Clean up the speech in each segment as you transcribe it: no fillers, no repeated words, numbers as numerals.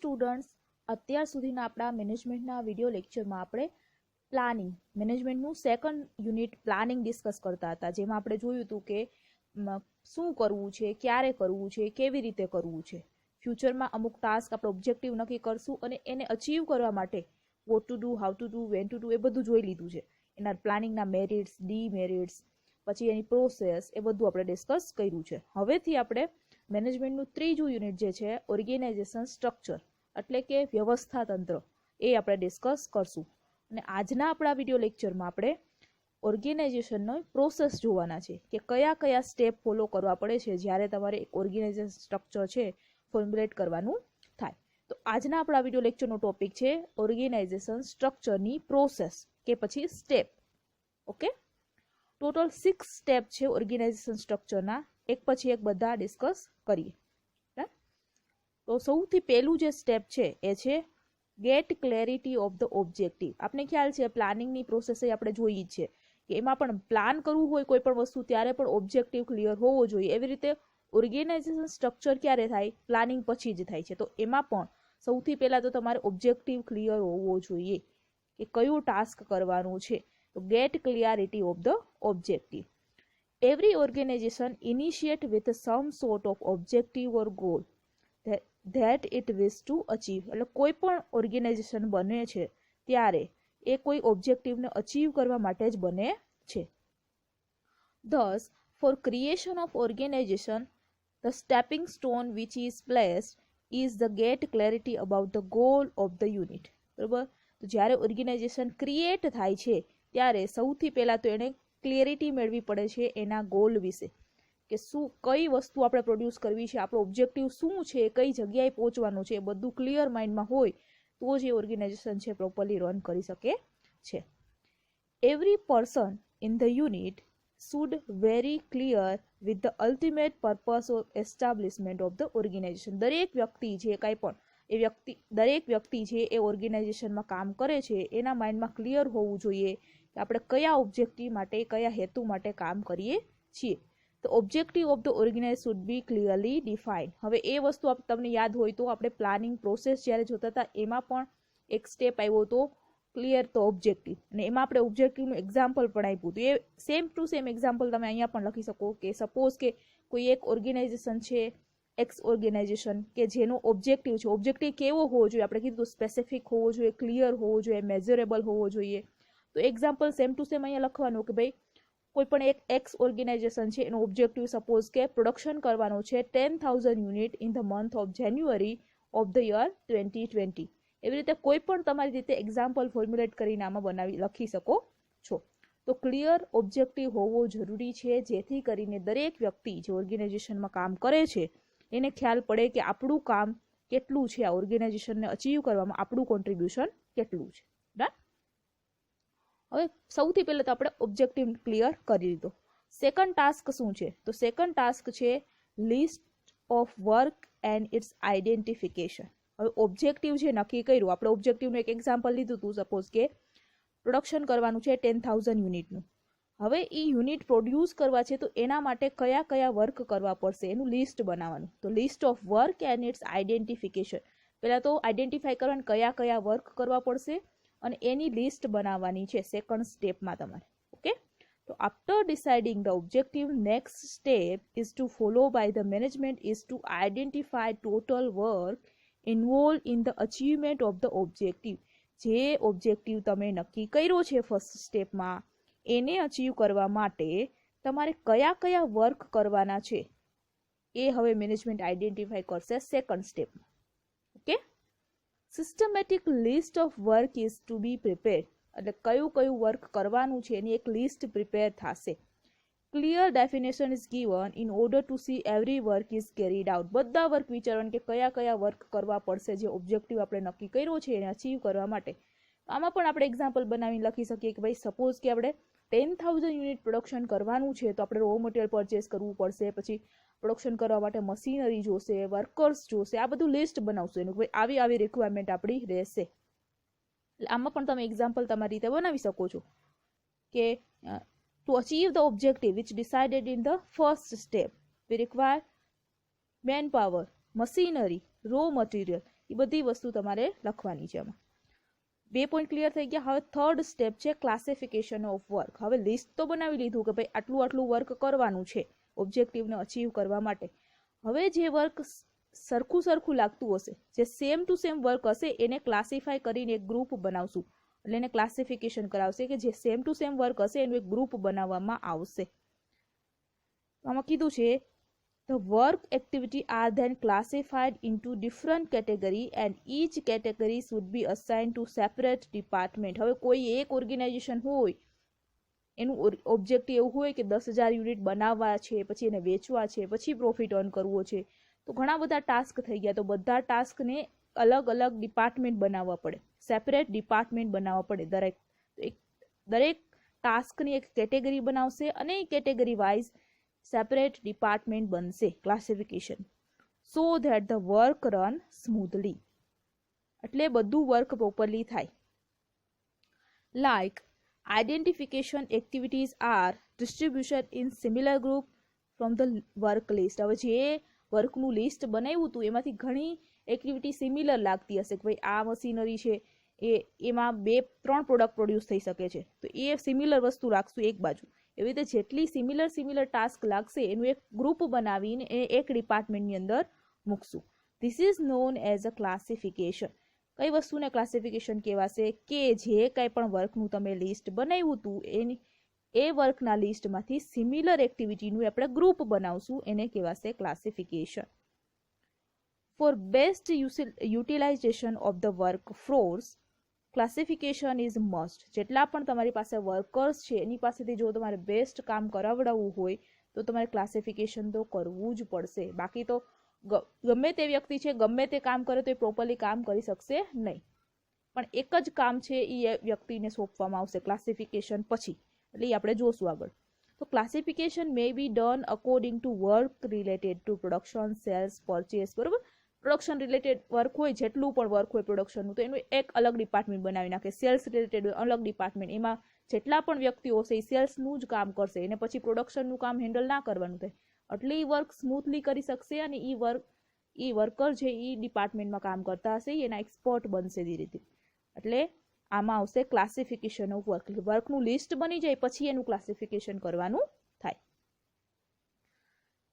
Students, અત્યાર સુધીના આપણા મેનેજમેન્ટના વિડીયો લેક્ચરમાં આપણે પ્લાનિંગ મેનેજમેન્ટનું સેકન્ડ યુનિટ પ્લાનિંગ ડિસ્કસ કરતા હતા, જેમાં આપણે જોયું હતું કે શું કરવું છે, ક્યારે કરવું છે, કેવી રીતે કરવું છે. ફ્યુચરમાં અમુક ટાસ્ક આપણે ઓબ્જેક્ટિવ નક્કી કરશું અને એને અચીવ કરવા માટે what to do, how to do, when to do એ બધું જોઈ લીધું છે. એના પ્લાનિંગના મેરિટ્સ, ડીમેરિટ્સ, પછી એની પ્રોસેસ એ બધું આપણે ડિસ્કસ કર્યું છે. હવેથી આપણે મેનેજમેન્ટનું ત્રીજું યુનિટ જે છે ઓર્ગેનાઇઝેશન સ્ટ્રક્ચર એટલે કે વ્યવસ્થા તંત્ર એ આપણે ડિસ્કસ કરશું. અને આજના આપણા વિડીયો લેક્ચરમાં આપણે ઓર્ગેનાઇઝેશનનો પ્રોસેસ જોવાના છે કે કયા કયા સ્ટેપ ફોલો કરવા પડે છે જ્યારે તમારે એક ઓર્ગેનાઇઝેશન સ્ટ્રક્ચર છે ફોર્મ્યુલેટ કરવાનું થાય. તો આજના આપણા વિડીયો લેક્ચરનો ટોપિક છે ઓર્ગેનાઇઝેશન સ્ટ્રક્ચરની પ્રોસેસ કે પછી સ્ટેપ. ઓકે, ટોટલ 6 સ્ટેપ છે ઓર્ગેનાઇઝેશન સ્ટ્રક્ચરના, એક પછી એક બધા ડિસ્કસ કરીએ. તો સૌથી પહેલું જે સ્ટેપ છે એ છે get clarity of the objective. આપણે ખ્યાલ છે પ્લાનિંગની પ્રોસેસ આપણે જોઈ જ છે કે એમાં પણ પ્લાન કરવું હોય કોઈ પણ વસ્તુ ત્યારે પણ ઓબ્જેક્ટિવ ક્લિયર હોવો જોઈએ. એવી રીતે ઓર્ગેનાઇઝેશન સ્ટ્રક્ચર ક્યારે થાય? પ્લાનિંગ પછી જ થાય છે. તો એમાં પણ સૌથી પહેલા તો તમારે ઓબ્જેક્ટિવ ક્લિયર હોવો જોઈએ કે કયું ટાસ્ક કરવાનું છે. તો get clarity of the objective. Every organization initiate with some sort of objective or goal that it wish to achieve. એટલે કોઈ પણ ઓર્ગેનાઇઝેશન બને છે ત્યારે એ કોઈ ઓબ્જેક્ટિવને અચીવ કરવા માટે જ બને છે. Thus, for creation of organization, the stepping stone which is placed is the get clarity about the goal of the unit. બરોબર? તો જ્યારે ઓર્ગેનાઇઝેશન ક્રિએટ થાય છે ત્યારે સૌથી પહેલા તો એને ક્લિયરિટી મેળવી પડે છે એના ગોલ વિશે કે શું કઈ વસ્તુ આપણે પ્રોડ્યુસ કરવી છે, આપણો ઓબ્જેક્ટિવ શું છે, કઈ જગ્યાએ પહોંચવાનું છે, એ બધું ક્લિયર માઇન્ડમાં હોય તો જ એ ઓર્ગેનાઇઝેશન છે પ્રોપરલી રન કરી શકે છે. Every person in the unit should very clear with the ultimate purpose of establishment of the organization. દરેક વ્યક્તિ છે કાંઈ પણ દરેક વ્યક્તિ છે એ ઓર્ગેનાઇઝેશનમાં કામ કરે છે એના માઇન્ડમાં ક્લિયર હોવું જોઈએ કે આપણે કયા ઓબ્જેક્ટિવ માટે, કયા હેતુ માટે કામ કરીએ છીએ. તો objective of the organize should be clearly defined. હવે એ વસ્તુ તમને યાદ હોય તો આપણે પ્લાનિંગ પ્રોસેસ જ્યારે જોતા હતા એમાં પણ એક સ્ટેપ આવ્યો તો ક્લિયર તો ઓબ્જેક્ટિવ, અને એમાં આપણે ઓબ્જેક્ટિવનું એક્ઝામ્પલ પણ આપ્યું હતું. એ સેમ ટુ સેમ એક્ઝામ્પલ તમે અહીંયા પણ લખી શકો કે સપોઝ કે કોઈ એક ઓર્ગેનાઇઝેશન છે એક્સ ઓર્ગેનાઇઝેશન કે જેનો ઓબ્જેક્ટિવ છે, ઓબ્જેક્ટિવ કેવો હોવો જોઈએ? આપણે કીધું સ્પેસિફિક હોવો જોઈએ, ક્લિયર હોવો જોઈએ, મેઝરેબલ હોવો જોઈએ. તો એક્ઝામ્પલ સેમ ટુ સેમ અહીંયા લખવાનું કે ભાઈ કોઈ પણ એક એક્સ ઓર્ગેનાઇઝેશન છે એનો ઓબ્જેક્ટિવ સપોઝ કે પ્રોડક્શન કરવાનો છે 10,000 unit in the month of January of the year 2020. એવી રીતે કોઈ પણ તમારી રીતે એક્ઝામ્પલ ફોર્મ્યુલેટ કરીને આમાં લખી શકો છો. તો ક્લિયર ઓબ્જેક્ટિવ હોવો જરૂરી છે જેથી કરીને દરેક વ્યક્તિ જે ઓર્ગેનાઇઝેશનમાં કામ કરે છે એને ખ્યાલ પડે કે આપણું કામ કેટલું છે, આ ઓર્ગેનાઇઝેશનને અચીવ કરવામાં આપણું કોન્ટ્રીબ્યુશન કેટલું છે. હવે સૌથી પહેલા તો આપણે ઓબ્જેક્ટિવ ક્લિયર કરી લીધો. સેકન્ડ ટાસ્ક શું છે? તો સેકન્ડ ટાસ્ક છે list of work and its identification. હવે ઓબ્જેક્ટિવ જે નક્કી કર્યું, આપણે ઓબ્જેક્ટિવનું એક એક્ઝામ્પલ લીધું હતું, સપોઝ કે પ્રોડક્શન કરવાનું છે 10,000 યુનિટનું. હવે એ યુનિટ પ્રોડ્યુસ કરવા છે તો એના માટે કયા કયા વર્ક કરવા પડશે એનું લિસ્ટ બનાવવાનું. તો list of work and its identification. પહેલાં તો આઈડેન્ટિફાઈ કરવાનું કયા કયા વર્ક કરવા પડશે અને એની લિસ્ટ બનાવવાની છે સેકન્ડ સ્ટેપમાં તમારે. ઓકે, તો after deciding the objective, next step is to follow by the management is to identify total work involve in the achievement of the objective. જે ઓબ્જેક્ટિવ તમે નક્કી કર્યો છે ફર્સ્ટ સ્ટેપમાં એને અચીવ કરવા માટે તમારે કયા કયા વર્ક કરવાના છે એ હવે મેનેજમેન્ટ આઈડેન્ટિફાઈ કરશે સેકન્ડ સ્ટેપમાં. Okay, systematic list of work is to be prepared. એટલે કયું કયું વર્ક કરવાનું છે એની એક લિસ્ટ પ્રિપેર થશે. Clear definition is given in order to see every work is carried out. બધા વર્ક વિચારવાનું કે કયા કયા વર્ક કરવા પડશે જે ઓબ્જેક્ટિવ આપણે નક્કી કર્યો છે એને અચીવ કરવા માટે. આમાં પણ આપણે એક્ઝામ્પલ બનાવીને લખી શકીએ કે ભાઈ સપોઝ કે આપણે 10,000 યુનિટ પ્રોડક્શન કરવાનું છે તો આપણે રો મટીરિયલ પરચેસ કરવું પડશે, પછી પ્રોડક્શન કરવા માટે મશીનરી જોશે, વર્કર્સ જોશે, આ બધું લિસ્ટ બનાવશું એનું ભાઈ આવી આવી રિક્વાયરમેન્ટ આપણી રહેશે. એટલે આમાં પણ તમે એક્ઝામ્પલ તમારી રીતે બનાવી શકો છો કે to achieve the objective which decided in the first step we require man power, machinery, raw material. એ બધી વસ્તુ તમારે લખવાની છે આમાં. 2 પોઈન્ટ ક્લિયર થઈ ગયા. હવે થર્ડ સ્ટેપ છે ક્લાસિફિકેશન ઓફ વર્ક. હવે લિસ્ટ તો બનાવી લીધું કે ભાઈ આટલું આટલું વર્ક કરવાનું છે ઓબ્જેક્ટિવને અચીવ કરવા માટે. હવે જે વર્ક સરખું લાગતું હશે, જે સેમ ટુ સેમ વર્ક હશે, એને ક્લાસિફાય કરીને એક ગ્રુપ બનાવશું. એટલે એને ક્લાસિફિકેશન કરાવશે કે જે સેમ ટુ સેમ વર્ક હશે એનું એક ગ્રુપ બનાવવામાં આવશે. આમાં કીધું છે the work activity are then classified into different category and each category should be assigned to separate department. હવે કોઈ એક ઓર્ગેનાઇઝેશન હોય એનું ઓબ્જેક્ટિવ એવું હોય કે 10,000 યુનિટ બનાવવા છે, પછી એને વેચવા છે, પછી પ્રોફિટ અર્ન કરવો છે, તો ઘણા બધા ટાસ્ક થઈ ગયા. તો બધા ટાસ્કને અલગ અલગ ડિપાર્ટમેન્ટ બનાવવા પડે, સેપરેટ ડિપાર્ટમેન્ટ બનાવવા પડે. દરેક ટાસ્કની એક કેટેગરી બનાવશે અને એ કેટેગરી વાઇઝ સેપરેટ ડિપાર્ટમેન્ટ બનશે classification, so that the work run smoothly. એટલે બધું વર્ક પ્રોપરલી થાય. Like identification activities are distribution in similar group from the work list. હવે જે વર્કનું લિસ્ટ બનાવ્યું હતું એમાંથી ઘણી એક્ટિવિટી સિમિલર લાગતી હશે કે ભાઈ આ મશીનરી છે એમાં 2-3 પ્રોડક્ટ પ્રોડ્યુસ થઈ શકે છે, તો એ સિમિલર વસ્તુ રાખશું એક બાજુ. એવી રીતે જેટલી સિમિલર ટાસ્ક લાગશે એનું એક ગ્રુપ બનાવીને એ એક ડિપાર્ટમેન્ટની અંદર મૂકશું. This is known as a classification. કઈ વસ્તુને ક્લાસિફિકેશન કહેવાશે કે જે કંઈ પણ વર્કનું તમે લિસ્ટ બનાવ્યું હતું એ વર્કના લિસ્ટમાંથી સિમિલર એક્ટિવિટીનું આપણે ગ્રુપ બનાવશું, એને કહેવાશે classification. For best utilization of the work force classification is must. જેટલા પણ તમારી પાસે વર્કર્સ છે એની પાસેથી જો તમારે બેસ્ટ કામ કરાવડાવવું હોય તો તમારે ક્લાસિફિકેશન તો કરવું જ પડશે. બાકી તો ગમે તે વ્યક્તિ છે ગમે તે કામ કરે તો એ પ્રોપરલી કામ કરી શકશે નહીં. પણ એક જ કામ છે એ વ્યક્તિને સોંપવામાં આવશે ક્લાસિફિકેશન પછી, એટલે એ આપણે જોશું આગળ. તો classification may be done according to work related to production, sales, purchase. બરોબર, પ્રોડક્શન રિલેટેડ વર્ક હોય, જેટલું પણ વર્ક હોય પ્રોડક્શનનું, તો એનું એક અલગ ડિપાર્ટમેન્ટ બનાવી નાખે. સેલ્સ રિલેટેડ અલગ ડિપાર્ટમેન્ટ, એમાં જેટલા પણ વ્યક્તિઓ હશે એ સેલ્સનું જ કામ કરશે, એને પછી પ્રોડક્શનનું કામ હેન્ડલ ના કરવાનું થાય. એટલે એ વર્ક સ્મૂથલી કરી શકશે અને એ વર્કર જે એ ડિપાર્ટમેન્ટમાં કામ કરતા હશે એના એક્સપર્ટ બનશે ધીરે ધીરે. એટલે આમાં આવશે ક્લાસિફિકેશન ઓફ વર્ક. વર્કનું લિસ્ટ બની જાય પછી એનું ક્લાસિફિકેશન કરવાનું થાય.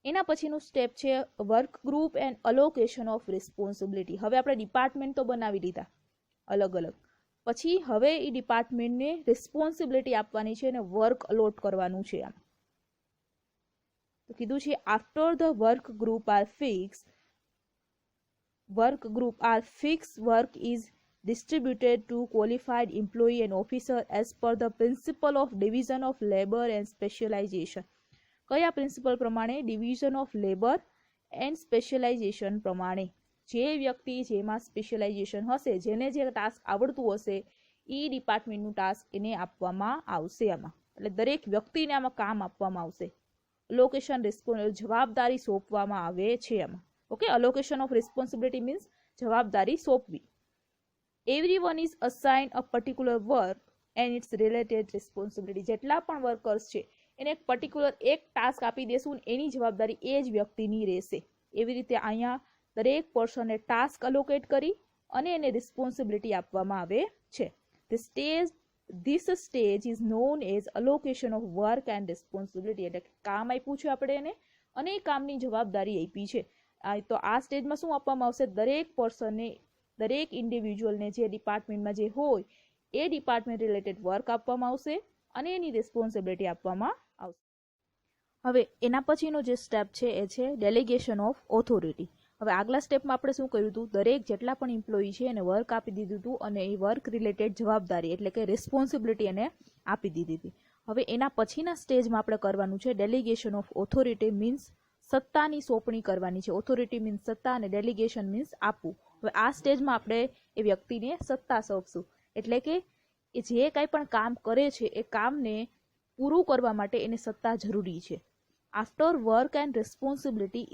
એના પછીનું સ્ટેપ છે work group and allocation of responsibility. હવે આપણે ડિપાર્ટમેન્ટ તો બનાવી લીધા અલગ અલગ, પછી હવે એ ડિપાર્ટમેન્ટને રિસ્પોન્સિબિલિટી આપવાની છે અને વર્ક અલોટ કરવાનું છે. આમ તો કીધું છે after the work group are fix work is distributed to qualified employee and officer as per the principle of division of labor and specialization. કયા પ્રિન્સિપલ પ્રમાણે? Division of labour and specialisation પ્રમાણે. જે વ્યક્તિ જેમાં સ્પેશિયલાઇઝેશન હશે, જેને જે task આવડતું હશે એ ડિપાર્ટમેન્ટનું ટાસ્ક એને આપવામાં આવશે આમાં. એટલે દરેક વ્યક્તિને આમાં કામ આપવામાં આવશે. લોકેશન જવાબદારી સોંપવામાં આવે છે આમાં. Okay, allocation of responsibility means જવાબદારી સોંપવી. Everyone is assigned a particular work and its related responsibility. જેટલા પણ વર્કર્સ છે એને એક પર્ટિક્યુલર એક ટાસ્ક આપી દેશું, એની જવાબદારી એ જ વ્યક્તિની રહેશે. એવી રીતે અહીંયા દરેક પર્સનને ટાસ્ક અલોકેટ કરી અને એને રિસ્પોન્સિબિલિટી આપવામાં આવે છે. This stage is known as allocation of work and responsibility. એટલે કામ આપ્યું છે આપણે એને અને એ કામની જવાબદારી આપી છે. તો આ સ્ટેજમાં શું આપવામાં આવશે? દરેક પર્સનને, દરેક ઇન્ડિવિજ્યુઅલને જે ડિપાર્ટમેન્ટમાં જે હોય એ ડિપાર્ટમેન્ટ રિલેટેડ વર્ક આપવામાં આવશે અને એની રિસ્પોન્સિબિલિટી આપવામાં આવશે. હવે એના પછીનો જે સ્ટેપ છે એ છે ડેલિગેશન ઓફ ઓથોરિટી. હવે આગલા સ્ટેપમાં આપણે શું કર્યું હતું? દરેક જેટલા પણ એમ્પ્લોયી છે એને વર્ક આપી દીધું હતું અને એ વર્ક રિલેટેડ જવાબદારી એટલે કે રિસ્પોન્સિબિલિટી એને આપી દીધી હતી. હવે એના પછીના સ્ટેજમાં આપણે કરવાનું છે ડેલિગેશન ઓફ ઓથોરિટી મીન્સ સત્તાની સોંપણી કરવાની છે. ઓથોરિટી મીન્સ સત્તા અને ડેલિગેશન મીન્સ આપવું. હવે આ સ્ટેજમાં આપણે એ વ્યક્તિને સત્તા સોંપશું. એટલે કે એ જે કાંઈ પણ કામ કરે છે એ કામને પૂરું કરવા માટે એને સત્તા જરૂરી છે. After work and responsibility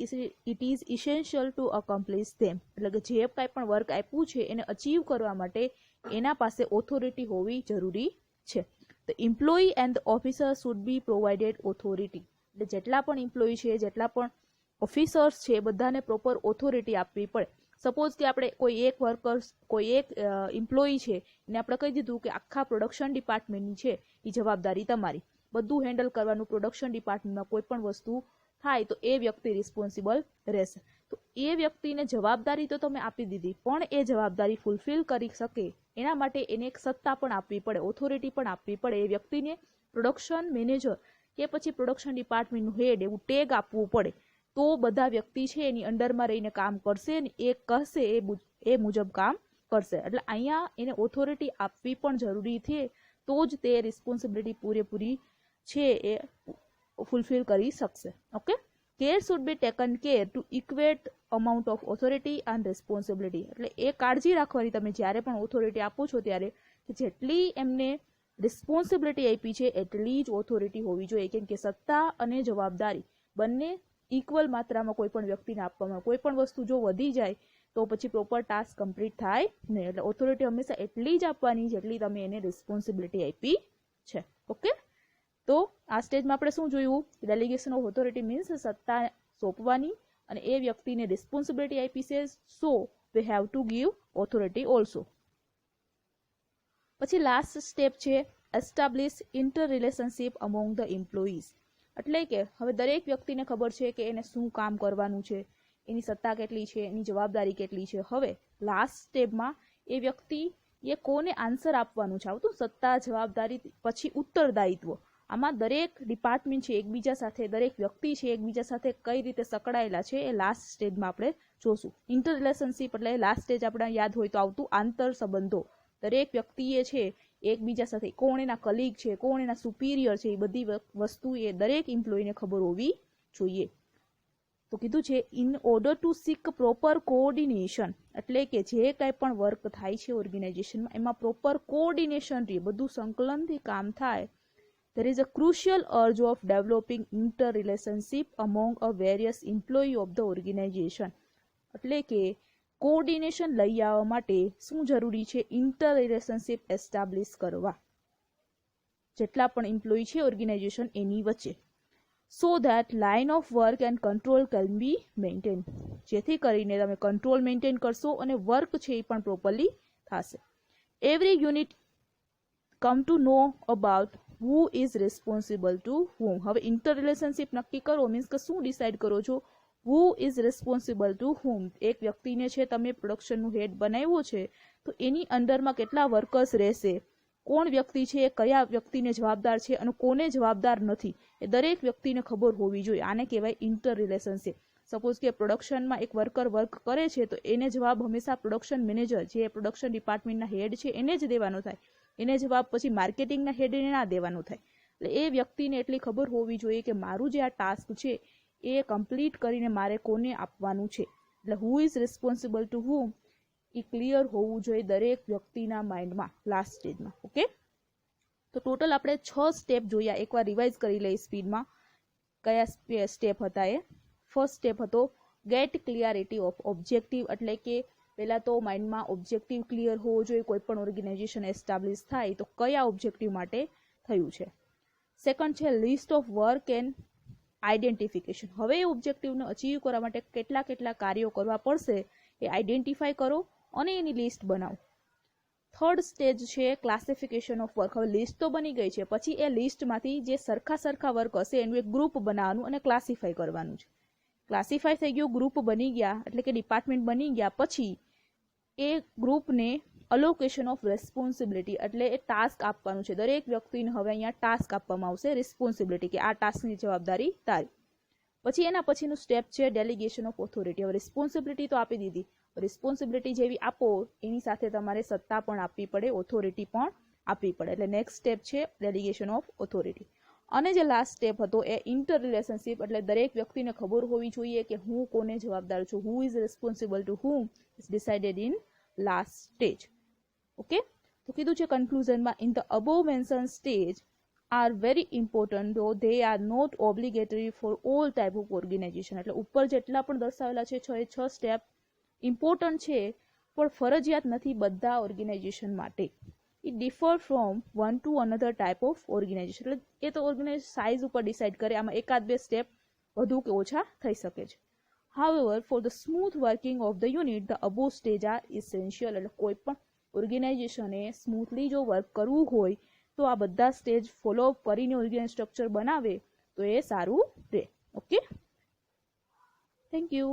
it is essential to accomplish them. એટલે કે જે કાંઈ પણ વર્ક આપ્યું છે એને અચીવ કરવા માટે એના પાસે ઓથોરિટી હોવી જરૂરી છે. The employee and the officer should be provided authority. એટલે જેટલા પણ એમ્પ્લોયી છે, જેટલા પણ ઓફિસર્સ છે, બધાને પ્રોપર ઓથોરિટી આપવી પડે. સપોઝ કે આપણે કોઈ એક વર્કર્સ, કોઈ એક એમ્પ્લોયી છે એને આપણે કહી દીધું કે આખા પ્રોડક્શન ડિપાર્ટમેન્ટની છે એ જવાબદારી તમારી, બધું હેન્ડલ કરવાનું, પ્રોડક્શન ડિપાર્ટમેન્ટમાં કોઈ પણ વસ્તુ થાય તો એ વ્યક્તિ રિસ્પોન્સિબલ રહેશે. તો એ વ્યક્તિને જવાબદારી તો તમે આપી દીધી, પણ એ જવાબદારી ફૂલફિલ કરી શકે એના માટે એને એક સત્તા પણ આપવી પડે, ઓથોરિટી પણ આપવી પડે. એ વ્યક્તિને પ્રોડક્શન મેનેજર કે પછી પ્રોડક્શન ડિપાર્ટમેન્ટનું હેડ એવું ટેગ આપવું પડે, તો બધા વ્યક્તિ છે એની અંડરમાં રહીને કામ કરશે અને એ કહેશે એ મુજબ કામ કરશે. એટલે અહીંયા એને ઓથોરિટી આપવી પણ જરૂરી છે, તો જ તે રિસ્પોન્સિબિલિટી પૂરેપૂરી છે એ ફૂલફિલ કરી શકશે. Okay, care should be taken care to equate amount of authority and responsibility. એટલે એ કાળજી રાખવાની તમે જ્યારે પણ ઓથોરિટી આપો છો ત્યારે કે જેટલી એમને રિસ્પોન્સિબિલિટી આપી છે એટલી જ ઓથોરિટી હોવી જોઈએ, કેમ કે સત્તા અને જવાબદારી બંને ઇક્વલ માત્રામાં કોઈ પણ વ્યક્તિને આપવામાં, કોઈ પણ વસ્તુ જો વધી જાય તો પછી પ્રોપર ટાસ્ક કમ્પ્લીટ થાય નહીં. એટલે ઓથોરિટી હંમેશા એટલી જ આપવાની જેટલી તમે એને રિસ્પોન્સિબિલિટી આપી છે. ઓકે, તો આ સ્ટેજમાં આપણે શું જોયું? ડેલિગેશન ઓફ ઓથોરિટી મીન્સ સત્તા સોંપવાની અને એ વ્યક્તિને રિસ્પોન્સિબિલિટી આપી છે, so we have to give authority also. પછી લાસ્ટ સ્ટેપ છે establish interrelationship among the employees. એટલે કે હવે દરેક વ્યક્તિને ખબર છે કે એને શું કામ કરવાનું છે, એની સત્તા કેટલી છે, એની જવાબદારી કેટલી છે. હવે લાસ્ટ સ્ટેપમાં એ વ્યક્તિ એ કોને આન્સર આપવાનું છે, આવતું સત્તા, જવાબદારી, પછી ઉત્તરદાયિત્વ. આમાં દરેક ડિપાર્ટમેન્ટ છે એકબીજા સાથે, દરેક વ્યક્તિ છે એકબીજા સાથે કઈ રીતે સંકળાયેલા છે એ લાસ્ટ સ્ટેજમાં આપણે જોશું. ઇન્ટર રિલેશનશિપ એટલે લાસ્ટ સ્ટેજ આપણે યાદ હોય તો આવતું આંતર સંબંધો. દરેક વ્યક્તિએ છે એકબીજા સાથે, કોણ એના કલીગ છે, કોણ એના સુપીરિયર છે, એ બધી વસ્તુ એ દરેક એમ્પ્લોયીને ખબર હોવી જોઈએ. તો કીધું છે in order to seek proper coordination, એટલે કે જે કંઈ પણ વર્ક થાય છે ઓર્ગેનાઇઝેશનમાં એમાં પ્રોપર કોઓર્ડિનેશન રહે, બધું સંકલનથી કામ થાય. There is a crucial urge of developing inter-relationship among a various employee of the organization. એટલે કે કોઓર્ડિનેશન લઈ આવવા માટે શું જરૂરી છે? ઇન્ટર રિલેશનશિપ એસ્ટાબ્લિશ કરવા જેટલા પણ એમ્પ્લોયી છે ઓર્ગેનાઇઝેશન એની વચ્ચે, so that line of work and control can be maintain, જેથી કરીને તમે કંટ્રોલ મેન્ટેન કરશો અને વર્ક છે એ પણ પ્રોપરલી થશે. Every unit come to know about who is responsible to whom. હવે ઇન્ટર રિલેશનશિપ નક્કી કરો મીન્સ કે શું ડિસાઇડ કરો છો? who is responsible to whom. એક વ્યક્તિને છે તમે પ્રોડક્શનનું હેડ બનાવ્યો છે તો એની અંડરમાં કેટલા વર્કર્સ રહેશે, કોણ વ્યક્તિ છે એ કયા વ્યક્તિને જવાબદાર છે અને કોને જવાબદાર નથી, એ દરેક વ્યક્તિને ખબર હોવી જોઈએ. આને કહેવાય ઇન્ટર રિલેશનશિપ. સપોઝ કે પ્રોડક્શનમાં એક વર્કર વર્ક કરે છે તો એને જવાબ હંમેશા પ્રોડક્શન મેનેજર, જે પ્રોડક્શન ડિપાર્ટમેન્ટના હેડ છે એને જ દેવાનો થાય, એને જવાબ પછી માર્કેટિંગના હેડને ના દેવાનો થાય. એટલે એ વ્યક્તિને એટલી ખબર હોવી જોઈએ કે મારું જે આ ટાસ્ક છે એ કમ્પ્લીટ કરીને મારે કોને આપવાનું છે. એટલે હુ is responsible to whom A clear હોવું જોઈએ દરેક વ્યક્તિના માઇન્ડમાં લાસ્ટ સ્ટેજમાં. ઓકે, તો ટોટલ આપણે 6 સ્ટેપ જોયા. એકવાર રિવાઇઝ કરી લઈએ સ્પીડમાં કયા સ્ટેપ હતા એ. ફર્સ્ટ સ્ટેપ હતો ગેટ ક્લિયરિટી ઓફ ઓબ્જેક્ટિવ, એટલે કે પહેલા તો માઇન્ડમાં ઓબ્જેક્ટિવ ક્લિયર હોવો જોઈએ. કોઈ પણ ઓર્ગેનાઇઝેશન એસ્ટાબ્લિશ થાય તો કયા ઓબ્જેક્ટિવ માટે થયું છે. સેકન્ડ છે list of work and identification. હવે એ ઓબ્જેક્ટિવને અચીવ કરવા માટે કેટલા કેટલા કાર્યો કરવા પડશે એ આઈડેન્ટિફાય કરો અને એની લિસ્ટ બનાવો. થર્ડ સ્ટેજ છે ક્લાસિફિકેશન ઓફ વર્ક. હવે લિસ્ટ તો બની ગઈ છે, પછી એ લિસ્ટમાંથી જે સરખા વર્ક હશે એનું એક ગ્રુપ બનાવવાનું અને ક્લાસિફાય કરવાનું છે. ક્લાસિફાય થઈ ગયું, ગ્રુપ બની ગયા એટલે કે ડિપાર્ટમેન્ટ બની ગયા, પછી એ ગ્રુપને અલોકેશન ઓફ રેસ્પોન્સિબિલિટી એટલે એ ટાસ્ક આપવાનું છે. દરેક વ્યક્તિને હવે અહીંયા ટાસ્ક આપવામાં આવશે, રિસ્પોન્સિબિલિટી કે આ ટાસ્કની જવાબદારી તારી. પછી એના પછીનું સ્ટેપ છે ડેલિગેશન ઓફ ઓથોરિટી. હવે રિસ્પોન્સિબિલિટી તો આપી દીધી, રિસ્પોન્સિબિલિટી જેવી આપો એની સાથે તમારે સત્તા પણ આપવી પડે, ઓથોરિટી પણ આપવી પડે. એટલે નેક્સ્ટ સ્ટેપ છે ડેલિગેશન ઓફ ઓથોરિટી. અને જે લાસ્ટ સ્ટેપ હતો એ ઇન્ટર રિલેશનશિપ, એટલે દરેક વ્યક્તિને ખબર હોવી જોઈએ કે હું કોને જવાબદાર છું, who is responsible to whom is decided in last stage. Okay, તો કીધું છે કન્ક્લુઝનમાં in the above mention stage are very important though they are not obligatory for all type of organisation. એટલે ઉપર જેટલા પણ દર્શાવેલા છે 6 સ્ટેપ ઇમ્પોર્ટન્ટ છે પણ ફરજિયાત નથી બધા ઓર્ગેનાઇઝેશન માટે. It differ from one to another type of organisation. એટલે એ તો ઓર્ગેનાઇઝેશન સાઇઝ ઉપર ડિસાઇડ કરે, આમાં 1-2 સ્ટેપ વધુ કે ઓછા થઈ શકે છે. However, for the smooth working of the unit, the above stage are essential. એટલે કોઈ પણ ઓર્ગેનાઇઝેશને સ્મૂથલી જો વર્ક કરવું હોય તો આ બધા સ્ટેજ ફોલો કરીને ઓર્ગેનાઇઝ સ્ટ્રક્ચર બનાવે તો એ સારું રહે. Okay, thank you.